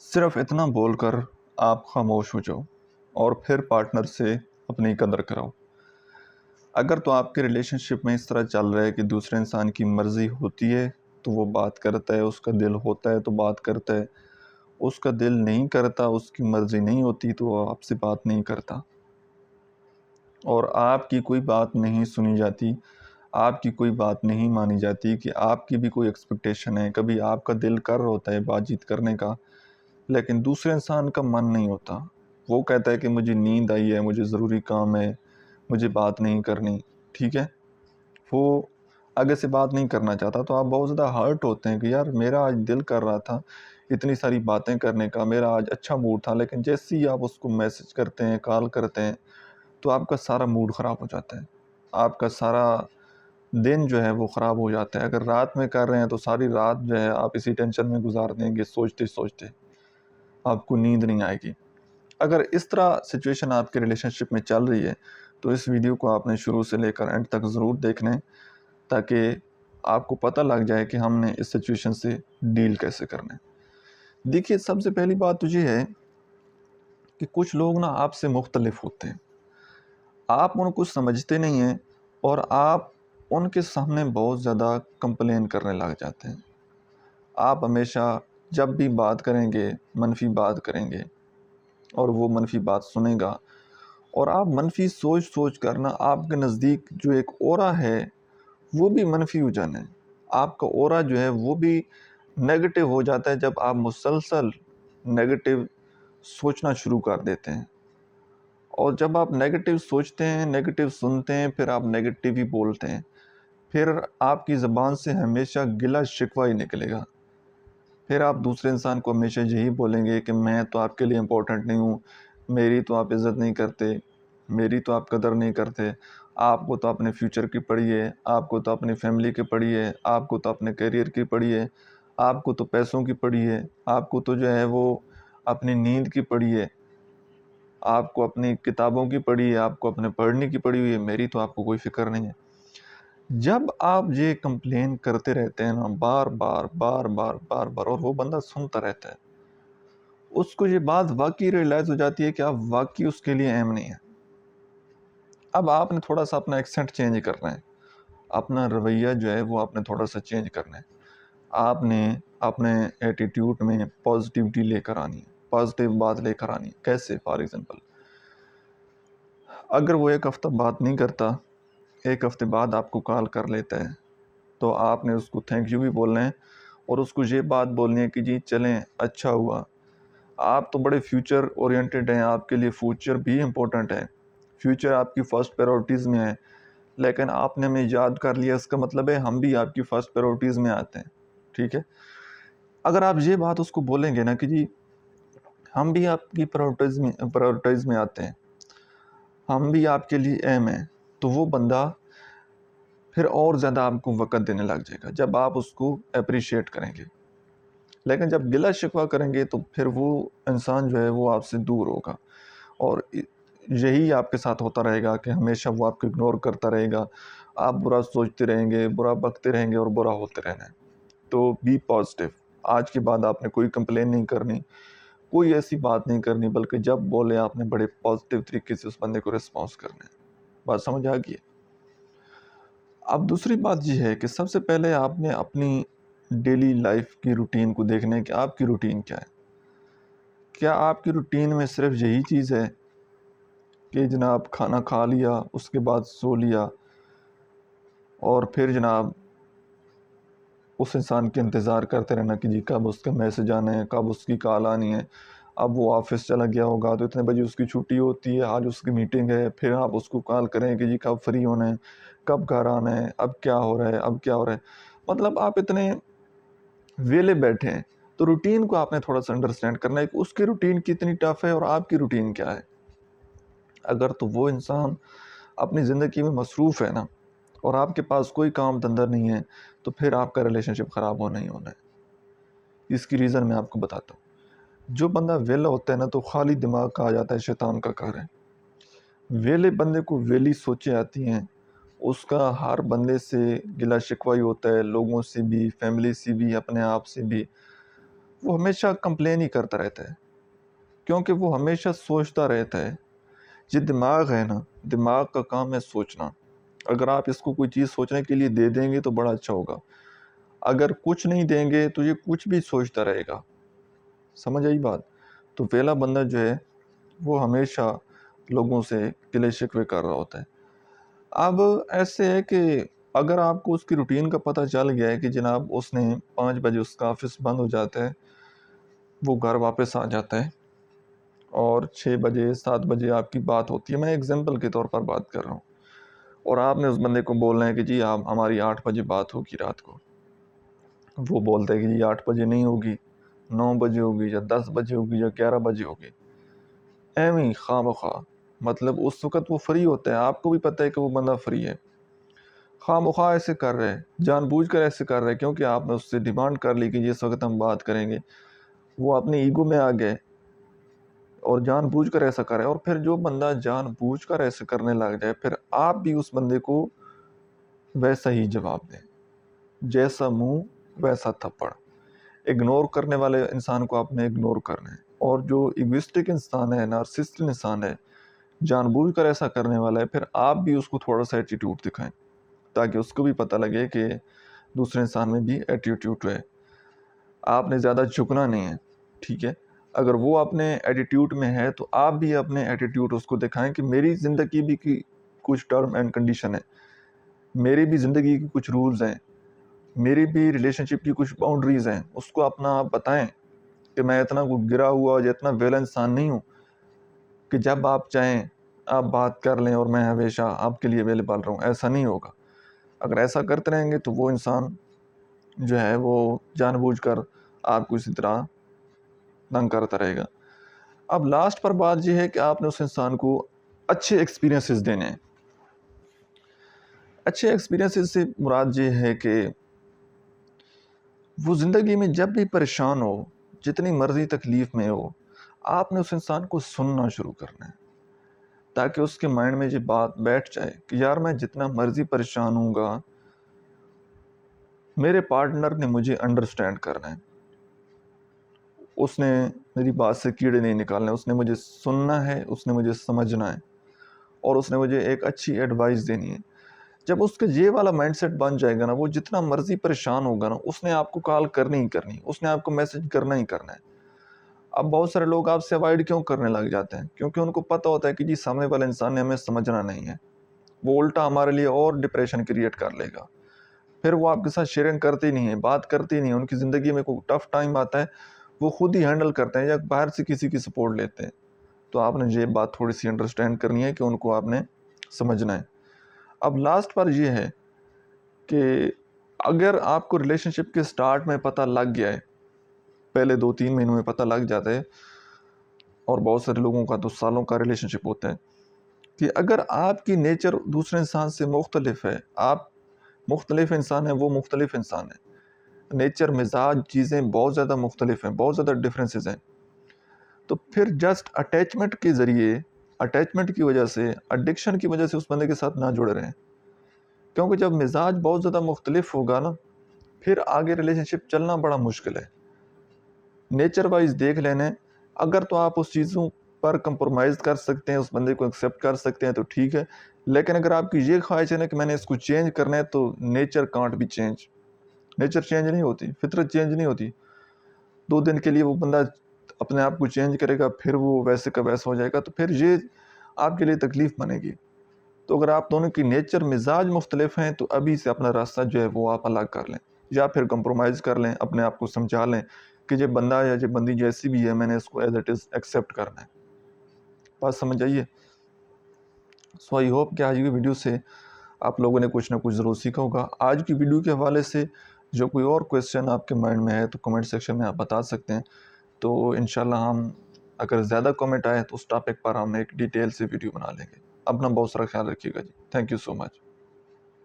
صرف اتنا بول کر آپ خاموش ہو جاؤ اور پھر پارٹنر سے اپنی قدر کراؤ۔ اگر تو آپ کے ریلیشن شپ میں اس طرح چل رہا ہے کہ دوسرے انسان کی مرضی ہوتی ہے تو وہ بات کرتا ہے، اس کا دل ہوتا ہے تو بات کرتا ہے، اس کا دل نہیں کرتا، اس کی مرضی نہیں ہوتی تو وہ آپ سے بات نہیں کرتا، اور آپ کی کوئی بات نہیں سنی جاتی، آپ کی کوئی بات نہیں مانی جاتی کہ آپ کی بھی کوئی ایکسپیکٹیشن ہے، کبھی آپ کا دل کر ہوتا ہے بات چیت کرنے کا لیکن دوسرے انسان کا من نہیں ہوتا، وہ کہتا ہے کہ مجھے نیند آئی ہے، مجھے ضروری کام ہے، مجھے بات نہیں کرنی، ٹھیک ہے، وہ آگے سے بات نہیں کرنا چاہتا تو آپ بہت زیادہ ہرٹ ہوتے ہیں کہ یار میرا آج دل کر رہا تھا اتنی ساری باتیں کرنے کا، میرا آج اچھا موڈ تھا، لیکن جیسے ہی آپ اس کو میسج کرتے ہیں، کال کرتے ہیں تو آپ کا سارا موڈ خراب ہو جاتا ہے، آپ کا سارا دن جو ہے وہ خراب ہو جاتا ہے۔ اگر رات میں کر رہے ہیں تو ساری رات جو ہے آپ اسی ٹینشن میں گزار دیں گے، سوچتے سوچتے آپ کو نیند نہیں آئے گی۔ اگر اس طرح سچویشن آپ کے ریلیشن شپ میں چل رہی ہے تو اس ویڈیو کو آپ نے شروع سے لے کر اینڈ تک ضرور دیکھنا ہے تاکہ آپ کو پتہ لگ جائے کہ ہم نے اس سچویشن سے ڈیل کیسے کرنا ہے۔ دیکھیے، سب سے پہلی بات تو یہ ہے کہ کچھ لوگ نا آپ سے مختلف ہوتے ہیں، آپ ان کو سمجھتے نہیں ہیں اور آپ ان کے سامنے بہت زیادہ کمپلین کرنے لگ جاتے ہیں۔ آپ ہمیشہ جب بھی بات کریں گے منفی بات کریں گے اور وہ منفی بات سنے گا، اور آپ منفی سوچ سوچ کرنا آپ کے نزدیک جو ایک اورا ہے وہ بھی منفی ہو جانا ہے، آپ کا اورا جو ہے وہ بھی نیگیٹو ہو جاتا ہے جب آپ مسلسل نیگیٹو سوچنا شروع کر دیتے ہیں، اور جب آپ نیگیٹو سوچتے ہیں، نیگیٹو سنتے ہیں، پھر آپ نیگیٹو ہی بولتے ہیں، پھر آپ کی زبان سے ہمیشہ گلہ شکوہ ہی نکلے گا، پھر آپ دوسرے انسان کو ہمیشہ یہی بولیں گے کہ میں تو آپ کے لیے امپورٹنٹ نہیں ہوں، میری تو آپ عزت نہیں کرتے، میری تو آپ قدر نہیں کرتے، آپ کو تو اپنے فیوچر کی پڑی ہے، آپ کو تو اپنی فیملی کی پڑی ہے، آپ کو تو اپنے کیریئر کی پڑی ہے، آپ کو تو پیسوں کی پڑی ہے، آپ کو تو جو ہے وہ اپنی نیند کی پڑی ہے، آپ کو اپنی کتابوں کی پڑی ہے، آپ کو اپنے پڑھنے کی پڑی ہوئی ہے، میری تو آپ کو کوئی فکر نہیں ہے۔ جب آپ یہ کمپلین کرتے رہتے ہیں نا بار بار بار بار بار بار، اور وہ بندہ سنتا رہتا ہے، اس کو یہ بات واقعی ریئلائز ہو جاتی ہے کہ آپ واقعی اس کے لیے اہم نہیں ہے۔ اب آپ نے تھوڑا سا اپنا ایکسنٹ چینج کرنا ہے، اپنا رویہ جو ہے وہ آپ نے تھوڑا سا چینج کرنا ہے، آپ نے اپنے ایٹیٹیوڈ میں پازیٹیوٹی لے کر آنی ہے، پازیٹیو بات لے کر آنی ہے۔ کیسے؟ فار ایگزامپل، اگر وہ ایک ہفتہ بات نہیں کرتا، ایک ہفتے بعد آپ کو کال کر لیتا ہے، تو آپ نے اس کو تھینک یو بھی بولنا ہے اور اس کو یہ بات بولنی ہے کہ جی چلیں اچھا ہوا، آپ تو بڑے فیوچر اورینٹڈ ہیں، آپ کے لیے فیوچر بھی امپورٹنٹ ہے، فیوچر آپ کی فرسٹ پریورٹیز میں ہے، لیکن آپ نے ہمیں یاد کر لیا، اس کا مطلب ہے ہم بھی آپ کی فرسٹ پریورٹیز میں آتے ہیں، ٹھیک ہے۔ اگر آپ یہ بات اس کو بولیں گے نا کہ جی ہم بھی آپ کی پریورٹیز میں آتے ہیں، ہم بھی آپ کے لیے اہم ہیں، تو وہ بندہ پھر اور زیادہ آپ کو وقت دینے لگ جائے گا جب آپ اس کو اپریشیٹ کریں گے۔ لیکن جب گلہ شکوہ کریں گے تو پھر وہ انسان جو ہے وہ آپ سے دور ہوگا، اور یہی آپ کے ساتھ ہوتا رہے گا کہ ہمیشہ وہ آپ کو اگنور کرتا رہے گا، آپ برا سوچتے رہیں گے، برا بکتے رہیں گے اور برا ہوتے رہنا ہے۔ تو بی پازیٹیو، آج کے بعد آپ نے کوئی کمپلین نہیں کرنی، کوئی ایسی بات نہیں کرنی، بلکہ جب بولے آپ نے بڑے پازیٹیو طریقے سے اس بندے کو ریسپانس کرنا ہے۔ بات سمجھ آ گئی ہے؟ اب دوسری بات یہ ہے کہ سب سے پہلے آپ نے اپنی ڈیلی لائف کی روٹین کو دیکھنا ہے کہ آپ کی روٹین کیا ہے۔ کیا آپ کی روٹین میں صرف یہی چیز ہے کہ جناب کھانا کھا لیا، اس کے بعد سو لیا، اور پھر جناب اس انسان کے انتظار کرتے رہنا کہ جی کب اس کا میسج آنا ہے، کب اس کی کال آنی ہے، اب وہ آفس چلا گیا ہوگا تو اتنے بجے اس کی چھٹی ہوتی ہے، آج اس کی میٹنگ ہے، پھر آپ اس کو کال کریں کہ جی کب فری ہونا ہے، کب گھر آنا ہے، اب کیا ہو رہا ہے، اب کیا ہو رہا ہے، مطلب آپ اتنے ویلے بیٹھے ہیں۔ تو روٹین کو آپ نے تھوڑا سا انڈرسٹینڈ کرنا ہے کہ اس کی روٹین کتنی ٹف ہے اور آپ کی روٹین کیا ہے۔ اگر تو وہ انسان اپنی زندگی میں مصروف ہے نا، اور آپ کے پاس کوئی کام دھندہ نہیں ہے، تو پھر آپ کا ریلیشن شپ خراب ہونا ہی ہونا ہے۔ اس کی ریزن میں آپ کو بتاتا ہوں۔ جو بندہ ویلا ہوتا ہے نا تو خالی دماغ کہا جاتا ہے شیطان کا گھر ہے۔ ویلے بندے کو ویلی سوچیں آتی ہیں، اس کا ہر بندے سے گلہ شکوہ ہی ہوتا ہے، لوگوں سے بھی، فیملی سے بھی، اپنے آپ سے بھی۔ وہ ہمیشہ کمپلین ہی کرتا رہتا ہے، کیونکہ وہ ہمیشہ سوچتا رہتا ہے۔ یہ دماغ ہے نا، دماغ کا کام ہے سوچنا۔ اگر آپ اس کو کوئی چیز سوچنے کے لیے دے دیں گے تو بڑا اچھا ہوگا، اگر کچھ نہیں دیں گے تو یہ کچھ بھی سوچتا رہے گا۔ سمجھ آئی بات؟ تو ویلا بندہ جو ہے وہ ہمیشہ لوگوں سے گلے شکوے کر رہا ہوتا ہے۔ اب ایسے ہے کہ اگر آپ کو اس کی روٹین کا پتہ چل گیا ہے کہ جناب اس نے 5 بجے اس کا آفس بند ہو جاتا ہے، وہ گھر واپس آ جاتا ہے اور 6 بجے 7 بجے آپ کی بات ہوتی ہے، میں ایگزامپل کے طور پر بات کر رہا ہوں، اور آپ نے اس بندے کو بولنا ہے کہ جی آپ ہماری 8 بجے بات ہوگی رات کو، وہ بولتا ہے کہ جی 8 بجے نہیں ہوگی، 9 بجے ہوگی یا 10 بجے ہوگی یا 11 بجے ہوگی، ایویں خواہ مخواہ۔ مطلب اس وقت وہ فری ہوتا ہے، آپ کو بھی پتہ ہے کہ وہ بندہ فری ہے، خواہ مخواہ ایسے کر رہے ہیں، جان بوجھ کر ایسے کر رہے ہیں، کیونکہ آپ نے اس سے ڈیمانڈ کر لی کہ جس وقت ہم بات کریں گے، وہ اپنے ایگو میں آ گئے اور جان بوجھ کر ایسا کر رہے ہیں۔ اور پھر جو بندہ جان بوجھ کر ایسے کرنے لگ جائے، پھر آپ بھی اس بندے کو ویسا ہی جواب دیں، جیسا منہ ویسا تھپڑ۔ اگنور کرنے والے انسان کو آپ نے اگنور کرنا ہے، اور جو ایگوسٹک انسان ہے، نارسسسٹ انسان ہے، جان بوجھ کر ایسا کرنے والا ہے، پھر آپ بھی اس کو تھوڑا سا ایٹیٹیوڈ دکھائیں تاکہ اس کو بھی پتہ لگے کہ دوسرے انسان میں بھی ایٹیٹیوڈ ہے۔ آپ نے زیادہ جھکنا نہیں ہے، ٹھیک ہے؟ اگر وہ اپنے ایٹیٹیوڈ میں ہے تو آپ بھی اپنے ایٹیٹیوڈ اس کو دکھائیں کہ میری زندگی بھی کی کچھ ٹرم اینڈ کنڈیشن ہے، میری بھی زندگی کی کچھ رولز ہیں، میری بھی ریلیشن شپ کی کچھ باؤنڈریز ہیں، اس کو اپنا آپ بتائیں کہ میں اتنا گرا ہوا یا اتنا ویلا انسان نہیں ہوں کہ جب آپ چاہیں آپ بات کر لیں اور میں ہمیشہ آپ کے لیے اویلیبل رہوں، ایسا نہیں ہوگا۔ اگر ایسا کرتے رہیں گے تو وہ انسان جو ہے وہ جان بوجھ کر آپ کو اسی طرح تنگ کرتا رہے گا۔ اب لاسٹ پر بات یہ ہے کہ آپ نے اس انسان کو اچھے ایکسپیرینسز دینے ہیں۔ اچھے ایکسپیرینسز سے مراد یہ ہے کہ وہ زندگی میں جب بھی پریشان ہو، جتنی مرضی تکلیف میں ہو، آپ نے اس انسان کو سننا شروع کرنا ہے تاکہ اس کے مائنڈ میں یہ بات بیٹھ جائے کہ یار میں جتنا مرضی پریشان ہوں گا، میرے پارٹنر نے مجھے انڈرسٹینڈ کرنا ہے، اس نے میری بات سے کیڑے نہیں نکالنے، اس نے مجھے سننا ہے، اس نے مجھے سمجھنا ہے، اور اس نے مجھے ایک اچھی ایڈوائس دینی ہے۔ جب اس کا یہ والا مائنڈ سیٹ بن جائے گا نا، وہ جتنا مرضی پریشان ہوگا نا، اس نے آپ کو کال کرنی ہی کرنی، اس نے آپ کو میسج کرنا ہی کرنا ہے۔ اب بہت سارے لوگ آپ سے اوائڈ کیوں کرنے لگ جاتے ہیں؟ کیونکہ ان کو پتہ ہوتا ہے کہ جی سامنے والے انسان نے ہمیں سمجھنا نہیں ہے، وہ الٹا ہمارے لیے اور ڈپریشن کریٹ کر لے گا، پھر وہ آپ کے ساتھ شیئرنگ کرتے ہی نہیں ہے، بات کرتے ہی نہیں ہے، ان کی زندگی میں کوئی ٹف ٹائم آتا ہے وہ خود ہی ہینڈل کرتے ہیں یا باہر سے کسی کی سپورٹ لیتے ہیں۔ تو آپ نے یہ بات تھوڑی سی انڈرسٹینڈ کرنی ہے کہ ان کو آپ نے سمجھنا ہے۔ اب لاسٹ پر یہ ہے کہ اگر آپ کو ریلیشن شپ کے سٹارٹ میں پتہ لگ گیا ہے، پہلے 2-3 مہینوں میں پتہ لگ جاتا ہے، اور بہت سارے لوگوں کا تو سالوں کا ریلیشن شپ ہوتا ہے، کہ اگر آپ کی نیچر دوسرے انسان سے مختلف ہے، آپ مختلف انسان ہیں، وہ مختلف انسان ہے، نیچر، مزاج، چیزیں بہت زیادہ مختلف ہیں، بہت زیادہ ڈفرینسز ہیں، تو پھر جسٹ اٹیچمنٹ کے ذریعے، اٹیچمنٹ کی وجہ سے، ایڈکشن کی وجہ سے اس بندے کے ساتھ نہ جڑے رہیں، کیونکہ جب مزاج بہت زیادہ مختلف ہوگا نا، پھر آگے ریلیشن شپ چلنا بڑا مشکل ہے۔ نیچر وائز دیکھ لینے، اگر تو آپ اس چیزوں پر کمپرومائز کر سکتے ہیں، اس بندے کو ایکسیپٹ کر سکتے ہیں تو ٹھیک ہے، لیکن اگر آپ کی یہ خواہش ہے نا کہ میں نے اس کو چینج کرنا ہے، تو نیچر کانٹ بھی چینج، نیچر چینج نہیں ہوتی، فطرت چینج نہیں ہوتی۔ 2 دن کے لیے وہ بندہ اپنے آپ کو چینج کرے گا، پھر وہ ویسے کا ویسا ہو جائے گا، تو پھر یہ آپ کے لیے تکلیف بنے گی۔ تو اگر آپ دونوں کی نیچر، مزاج مختلف ہیں تو ابھی سے اپنا راستہ جو ہے وہ آپ الگ کر لیں، یا پھر کمپرومائز کر لیں، اپنے آپ کو سمجھا لیں کہ یہ بندہ یا یہ بندی جیسی بھی ہے، میں نے اس کو ایز اٹ از ایکسیپٹ کرنا ہے۔ بات سمجھ آئیے؟ سو آئی ہوپ کہ آج کی ویڈیو سے آپ لوگوں نے کچھ نہ کچھ ضرور سیکھا ہوگا۔ آج کی ویڈیو کے حوالے سے جو کوئی اور کویسچن آپ کے مائنڈ میں ہے تو کمنٹ سیکشن میں آپ بتا سکتے ہیں، تو انشاءاللہ ہم اگر زیادہ کمنٹ آئے تو اس ٹاپک پر ہم ایک ڈیٹیل سے ویڈیو بنا لیں گے۔ اپنا بہت سارا خیال رکھیے گا جی، تھینک یو سو مچ۔